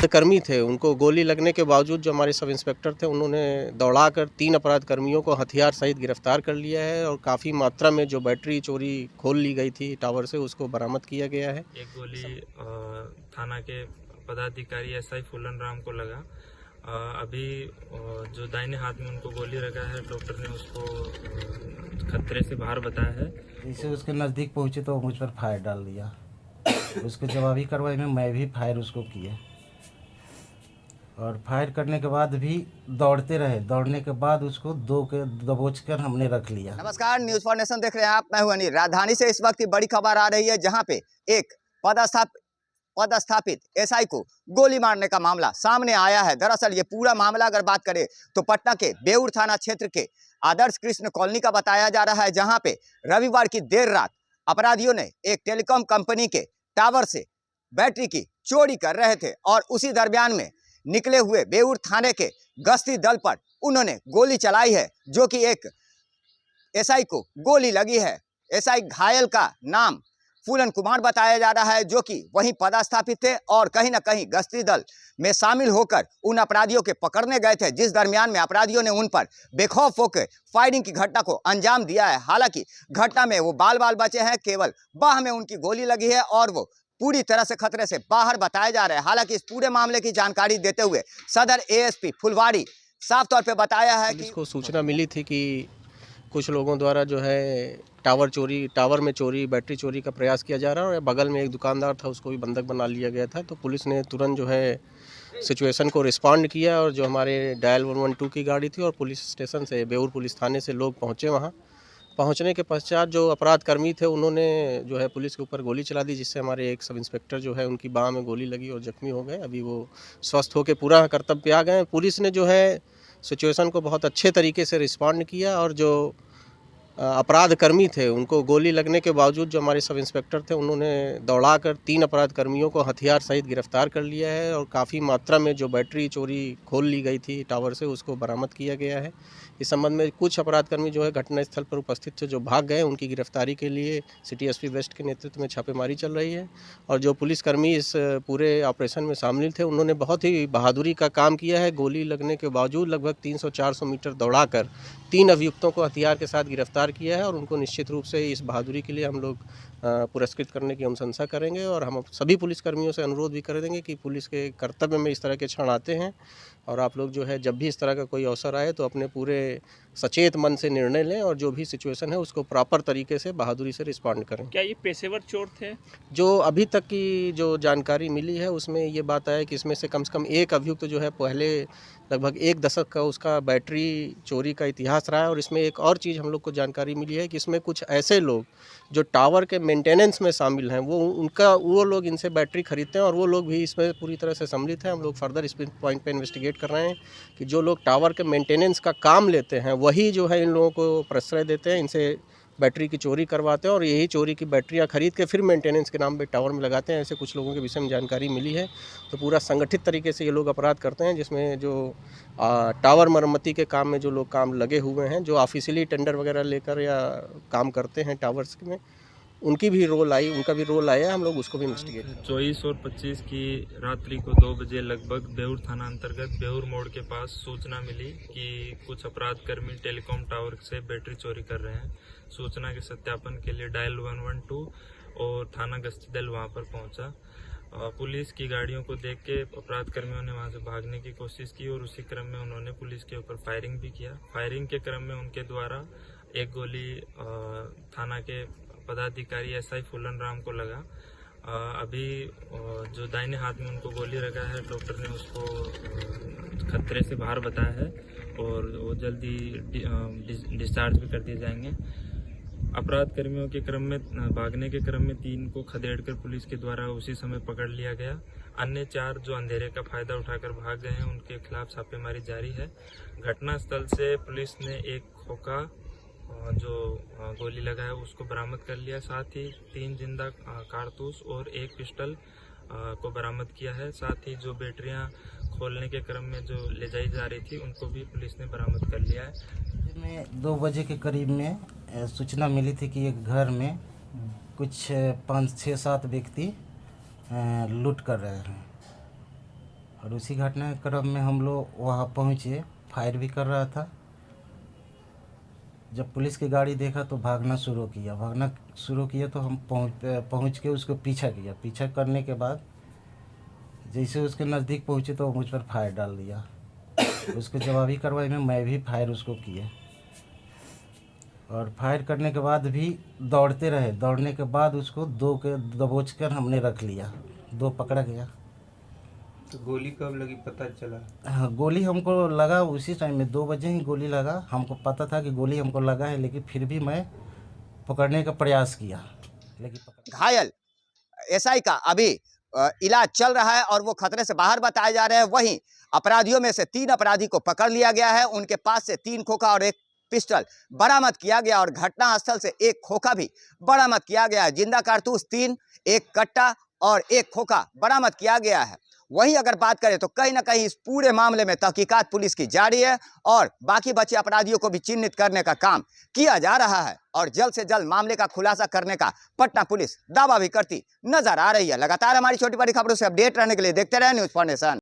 कर्मी थे, उनको गोली लगने के बावजूद जो हमारे सब इंस्पेक्टर थे उन्होंने दौड़ाकर 3 अपराध कर्मियों को हथियार सहित गिरफ्तार कर लिया है और काफ़ी मात्रा में जो बैटरी चोरी खोल ली गई थी टावर से उसको बरामद किया गया है। एक गोली थाना के पदाधिकारी एसआई फूलन राम को लगा। अभी जो दाहिने हाथ में उनको गोली लगा है, डॉक्टर ने उसको खतरे से बाहर बताया है। जैसे उसके नज़दीक पहुंचे तो मुझ पर फायर डाल दिया। उसके जवाबी कार्रवाई में मैं भी फायर उसको किए और फायर करने के बाद भी दौड़ते रहे। दौड़ने के बाद उसको दबोच कर हमने रख लिया। नमस्कार, न्यूज़ फॉर नेशन देख रहे हैं आप। मैं हूं अनिल। राजधानी से इस वक्त की बड़ी खबर आ रही है, जहां पे एक पदस्थापित एसआई को गोली मारने का मामला सामने आया है। दरअसल ये पूरा मामला अगर बात करें तो पटना के बेउर थाना क्षेत्र के आदर्श कृष्ण कॉलोनी का बताया जा रहा है, जहां पे रविवार की देर रात अपराधियों ने एक टेलीकॉम कंपनी के टावर से बैटरी की चोरी कर रहे थे और उसी दरमियान में निकले हुए बेउर थाने के गश्ती दल पर उन्होंने गोली चलाई है, जो कि एक एसआई को गोली लगी है। एसआई घायल का नाम फूलन कुमार बताया जा रहा है, जो कि वहीं पदस्थापित थे और कहीं ना कहीं गश्ती दल में शामिल होकर उन अपराधियों के पकड़ने गए थे, जिस दरमियान में अपराधियों ने उन पर बेखौफ होकर फायरिंग की घटना को अंजाम दिया है। हालांकि घटना में वो बाल बचे हैं, केवल बाह में उनकी गोली लगी है और वो पूरी तरह से खतरे से बाहर बताए जा रहे हैं। हालांकि इस पूरे मामले की जानकारी देते हुए सदर एएसपी फुलवाड़ी साफ तौर पे बताया है कि इसको सूचना मिली थी कि कुछ लोगों द्वारा जो है टावर में चोरी बैटरी चोरी का प्रयास किया जा रहा है और बगल में एक दुकानदार था, उसको भी बंधक बना लिया गया था। तो पुलिस ने तुरंत जो है सिचुएशन को रिस्पॉन्ड किया और जो हमारे डायल 112 की गाड़ी थी और पुलिस स्टेशन से बेउर पुलिस थाने से लोग पहुँचे। वहाँ पहुंचने के पश्चात जो अपराध कर्मी थे उन्होंने जो है पुलिस के ऊपर गोली चला दी, जिससे हमारे एक सब इंस्पेक्टर जो है उनकी बाह में गोली लगी और जख्मी हो गए। अभी वो स्वस्थ होकर पूरा कर्तव्य पे आ गए। पुलिस ने जो है सिचुएशन को बहुत अच्छे तरीके से रिस्पॉन्ड किया और जो अपराध कर्मी थे उनको गोली लगने के बावजूद जो हमारे सब इंस्पेक्टर थे उन्होंने दौड़ाकर 3 अपराध कर्मियों को हथियार सहित गिरफ्तार कर लिया है और काफ़ी मात्रा में जो बैटरी चोरी खोल ली गई थी टावर से उसको बरामद किया गया है। इस संबंध में कुछ अपराध कर्मी जो है घटनास्थल पर उपस्थित थे, जो भाग गए, उनकी गिरफ्तारी के लिए सिटी एसपी वेस्ट के नेतृत्व में छापेमारी चल रही है। और जो पुलिसकर्मी इस पूरे ऑपरेशन में शामिल थे उन्होंने बहुत ही बहादुरी का काम किया है। गोली लगने के बावजूद लगभग 300-400 मीटर दौड़ाकर 3 अभियुक्तों को हथियार के साथ गिरफ्तार किया है और उनको निश्चित रूप से इस बहादुरी के लिए हम लोग पुरस्कृत करने की अनुशंसा करेंगे। और हम सभी पुलिसकर्मियों से अनुरोध भी कर देंगे कि पुलिस के कर्तव्य में इस तरह के क्षण आते हैं और आप लोग जो है जब भी इस तरह का कोई अवसर आए तो अपने पूरे सचेत मन से निर्णय लें और जो भी सिचुएशन है उसको प्रॉपर तरीके से बहादुरी से रिस्पॉन्ड करें। क्या ये पेशेवर चोर थे? जो अभी तक की जो जानकारी मिली है उसमें ये बात आया कि इसमें से कम एक अभियुक्त जो है पहले लगभग 1 दशक का उसका बैटरी चोरी का इतिहास रहा है। और इसमें एक और चीज़ हम लोग को जानकारी मिली है कि इसमें कुछ ऐसे लोग जो टावर के मेंटेनेंस में शामिल हैं, वो लोग इनसे बैटरी खरीदते हैं और वो लोग भी इसमें पूरी तरह से सम्मिलित हैं। हम लोग फर्दर इस पॉइंट पे इन्वेस्टिगेट कर रहे हैं कि जो लोग टावर के मेंटेनेंस का काम लेते हैं वही जो है इन लोगों को प्रश्रय देते हैं, इनसे बैटरी की चोरी करवाते हैं और यही चोरी की बैटरियां खरीद के फिर मेंटेनेंस के नाम पे टावर में लगाते हैं। ऐसे कुछ लोगों के विषय में जानकारी मिली है। तो पूरा संगठित तरीके से ये लोग अपराध करते हैं, जिसमें जो टावर मरम्मती के काम में जो लोग काम लगे हुए हैं, जो ऑफिशियली टेंडर वगैरह लेकर या काम करते हैं टावर्स में, उनका भी रोल आया। हम लोग उसको भी इन्वेस्टिगेट 24 और 25 की रात्रि को 2 बजे लगभग बेउर थाना अंतर्गत बेउर मोड़ के पास सूचना मिली कि कुछ अपराध कर्मी टेलीकॉम टावर से बैटरी चोरी कर रहे हैं। सूचना के सत्यापन के लिए डायल 112 और थाना गश्ती दल वहां पर पहुंचा। पुलिस की गाड़ियों को देख के अपराध कर्मियों ने वहां से भागने की कोशिश की और उसी क्रम में उन्होंने पुलिस के ऊपर फायरिंग भी किया। फायरिंग के क्रम में उनके द्वारा एक गोली थाना के पदाधिकारी एसआई फूलन राम को लगा। अभी जो दाहिने हाथ में उनको गोली लगा है, डॉक्टर ने उसको खतरे से बाहर बताया है और वो जल्दी डिस्चार्ज भी कर दिए जाएंगे। अपराध कर्मियों के क्रम में भागने के क्रम में 3 को खदेड़कर पुलिस के द्वारा उसी समय पकड़ लिया गया। अन्य 4 जो अंधेरे का फायदा उठाकर भाग गए हैं, उनके खिलाफ छापेमारी जारी है। घटनास्थल से पुलिस ने एक खोखा जो गोली लगा है उसको बरामद कर लिया, साथ ही 3 जिंदा कारतूस और 1 पिस्टल को बरामद किया है। साथ ही जो बैटरियां खोलने के क्रम में जो ले जाई जा रही थी उनको भी पुलिस ने बरामद कर लिया है। 2 बजे के करीब में सूचना मिली थी कि एक घर में कुछ 5-6-7 व्यक्ति लूट कर रहे हैं और उसी घटना के क्रम में हम लोग वहाँ पहुँचे, फायर भी कर रहा था। जब पुलिस की गाड़ी देखा तो भागना शुरू किया तो हम पहुँच के उसको पीछा करने के बाद जैसे उसके नज़दीक पहुँचे तो मुझ पर फायर डाल दिया। उसके जवाबी कार्रवाई में मैं भी फायर उसको किए और फायर करने के बाद भी दौड़ते रहे। दौड़ने के बाद उसको दो के दबोच कर हमने रख लिया, दो पकड़ा गया। तो गोली कब लगी पता चला? हाँ, गोली हमको लगा उसी टाइम में 2 बजे ही गोली लगा। हमको पता था कि गोली हमको लगा है, लेकिन फिर भी मैं पकड़ने का प्रयास किया, लेकिन घायल एसआई का अभी इलाज चल रहा है और वो खतरे से बाहर बताए जा रहे हैं। वहीं अपराधियों में से 3 अपराधी को पकड़ लिया गया है। उनके पास से 3 खोखा और 1 पिस्टल बरामद किया गया और घटनास्थल से 1 खोखा भी बरामद किया गया है। जिंदा कारतूस 3, 1 कट्टा और 1 खोखा बरामद किया गया है। वहीं अगर बात करें तो कहीं ना कहीं इस पूरे मामले में तहकीकात पुलिस की जारी है और बाकी बचे अपराधियों को भी चिन्हित करने का काम किया जा रहा है और जल्द से जल्द मामले का खुलासा करने का पटना पुलिस दावा भी करती नजर आ रही है। लगातार हमारी छोटी बड़ी खबरों से अपडेट रहने के लिए देखते रहे न्यूज़ फाउंडेशन।